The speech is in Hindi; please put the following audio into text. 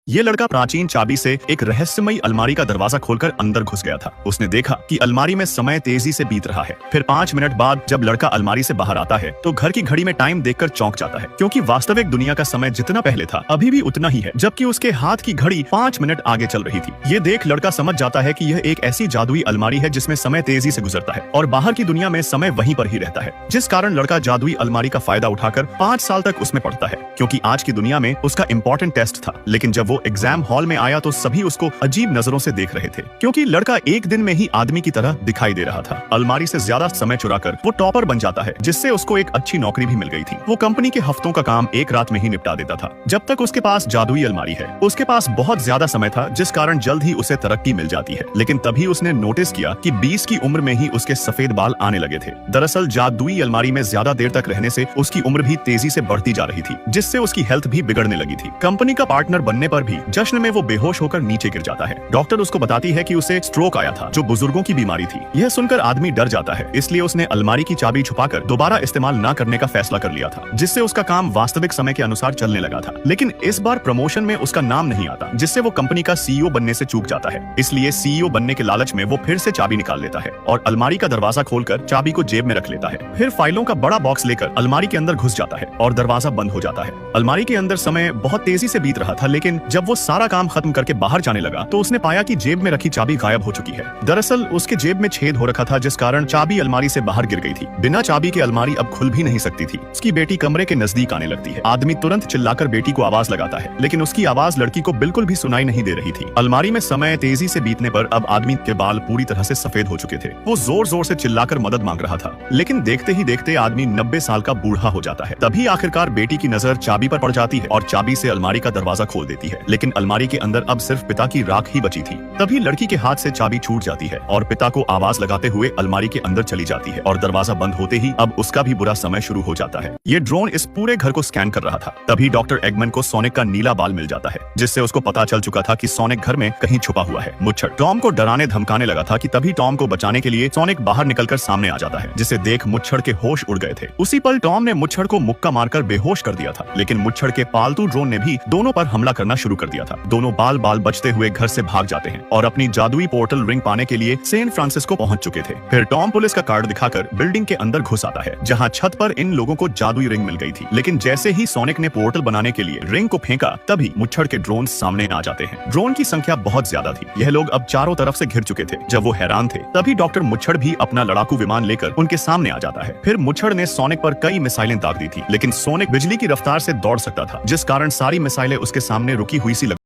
ये लड़का प्राचीन चाबी से एक रहस्यमयी अलमारी का दरवाजा खोलकर अंदर घुस गया था। उसने देखा कि अलमारी में समय तेजी से बीत रहा है। फिर 5 मिनट बाद जब लड़का अलमारी से बाहर आता है तो घर की घड़ी में टाइम देखकर चौंक जाता है, क्योंकि वास्तविक दुनिया का समय जितना पहले था अभी भी उतना ही है, जबकि उसके हाथ की घड़ी 5 मिनट आगे चल रही थी। ये देख लड़का समझ जाता है कि यह एक ऐसी जादुई अलमारी है जिसमें समय तेजी से गुजरता है और बाहर की दुनिया में समय वहीं पर ही रहता है, जिस कारण लड़का जादुई अलमारी का फायदा उठाकर 5 साल तक उसमें पढ़ता है, क्योंकि आज की दुनिया में उसका इंपॉर्टेंट टेस्ट था। लेकिन जब वो एग्जाम हॉल में आया तो सभी उसको अजीब नजरों से देख रहे थे, क्योंकि लड़का एक दिन में ही आदमी की तरह दिखाई दे रहा था। अलमारी से ज्यादा समय चुराकर वो टॉपर बन जाता है, जिससे उसको एक अच्छी नौकरी भी मिल गई थी। वो कंपनी के हफ्तों का काम एक रात में ही निपटा देता था। जब तक उसके पास जादुई अलमारी है, उसके पास बहुत ज्यादा समय था, जिस कारण जल्द ही उसे तरक्की मिल जाती है। लेकिन तभी उसने नोटिस किया कि 20 की उम्र में ही उसके सफेद बाल आने लगे थे। दरअसल जादुई अलमारी में ज्यादा देर तक रहने से उसकी उम्र भी तेजी से बढ़ती जा रही थी, जिससे उसकी हेल्थ भी बिगड़ने लगी थी। कंपनी का पार्टनर बनने पर भी जश्न में वो बेहोश होकर नीचे गिर जाता है। डॉक्टर उसको बताती है कि उसे स्ट्रोक आया था, जो बुजुर्गों की बीमारी थी। यह सुनकर आदमी डर जाता है, इसलिए उसने अलमारी की चाबी छुपाकर दोबारा इस्तेमाल न करने का फैसला कर लिया था, जिससे उसका काम वास्तविक समय के अनुसार चलने लगा था। लेकिन इस बार प्रमोशन में उसका नाम नहीं आता, जिससे वो कंपनी का सीईओ बनने से चूक जाता है। इसलिए सीईओ बनने के लालच में वो फिर से चाबी निकाल लेता है और अलमारी का दरवाजा खोलकर चाबी को जेब में रख लेता है। फिर फाइलों का बड़ा बॉक्स लेकर अलमारी के अंदर घुस जाता है और दरवाजा बंद हो जाता है। अलमारी के अंदर समय बहुत तेजी से बीत रहा था, लेकिन जब वो सारा काम खत्म करके बाहर जाने लगा तो उसने पाया कि जेब में रखी चाबी गायब हो चुकी है। दरअसल उसके जेब में छेद हो रखा था, जिस कारण चाबी अलमारी से बाहर गिर गई थी। बिना चाबी के अलमारी अब खुल भी नहीं सकती थी। उसकी बेटी कमरे के नजदीक आने लगती है। आदमी तुरंत चिल्लाकर बेटी को आवाज लगाता है, लेकिन उसकी आवाज लड़की को बिल्कुल भी सुनाई नहीं दे रही थी। अलमारी में समय तेजी से बीतने पर अब आदमी के बाल पूरी तरह से सफेद हो चुके थे। वो जोर जोर से चिल्लाकर मदद मांग रहा था, लेकिन देखते ही देखते आदमी 90 साल का बूढ़ा हो जाता है। तभी आखिरकार बेटी की नजर चाबी पर पड़ जाती है और चाबी से अलमारी का दरवाजा खोल देती है। लेकिन अलमारी के अंदर अब सिर्फ पिता की राख ही बची थी। तभी लड़की के हाथ से चाबी छूट जाती है और पिता को आवाज लगाते हुए अलमारी के अंदर चली जाती है और दरवाजा बंद होते ही अब उसका भी बुरा समय शुरू हो जाता है। ये ड्रोन इस पूरे घर को स्कैन कर रहा था। तभी डॉक्टर एगमैन को सोनिक का नीला बाल मिल जाता है, जिससे उसको पता चल चुका था कि सोनिक घर में कहीं छुपा हुआ है। मुच्छर टॉम को डराने धमकाने लगा था कि तभी टॉम को बचाने के लिए सोनिक बाहर निकलकर सामने आ जाता है, जिसे देख मुच्छर के होश उड़ गए थे। उसी पल टॉम ने मुच्छर को मुक्का मारकर बेहोश कर दिया था, लेकिन मुच्छर के पालतू ड्रोन ने भी दोनों पर हमला करना शुरू कर दिया था। दोनों बाल बाल बचते हुए घर से भाग जाते हैं और अपनी जादुई पोर्टल रिंग पाने के लिए सैन फ्रांसिस्को पहुंच चुके थे। फिर टॉम पुलिस का कार्ड दिखाकर बिल्डिंग के अंदर घुस आता है, जहां छत पर इन लोगों को जादुई रिंग मिल गई थी। लेकिन जैसे ही सोनिक ने पोर्टल बनाने के लिए रिंग को फेंका, तभी मुच्छर के ड्रोन सामने आ जाते हैं। ड्रोन की संख्या बहुत ज्यादा थी। यह लोग अब चारों तरफ से घिर चुके थे। जब वो हैरान थे, तभी डॉक्टर मुच्छर भी अपना लड़ाकू विमान लेकर उनके सामने आ जाता है। फिर मुच्छर ने सोनिक पर कई मिसाइलें दाग दी थी, लेकिन सोनिक बिजली की रफ्तार से दौड़ सकता था, जिस कारण सारी मिसाइलें उसके सामने रुकी हुई सी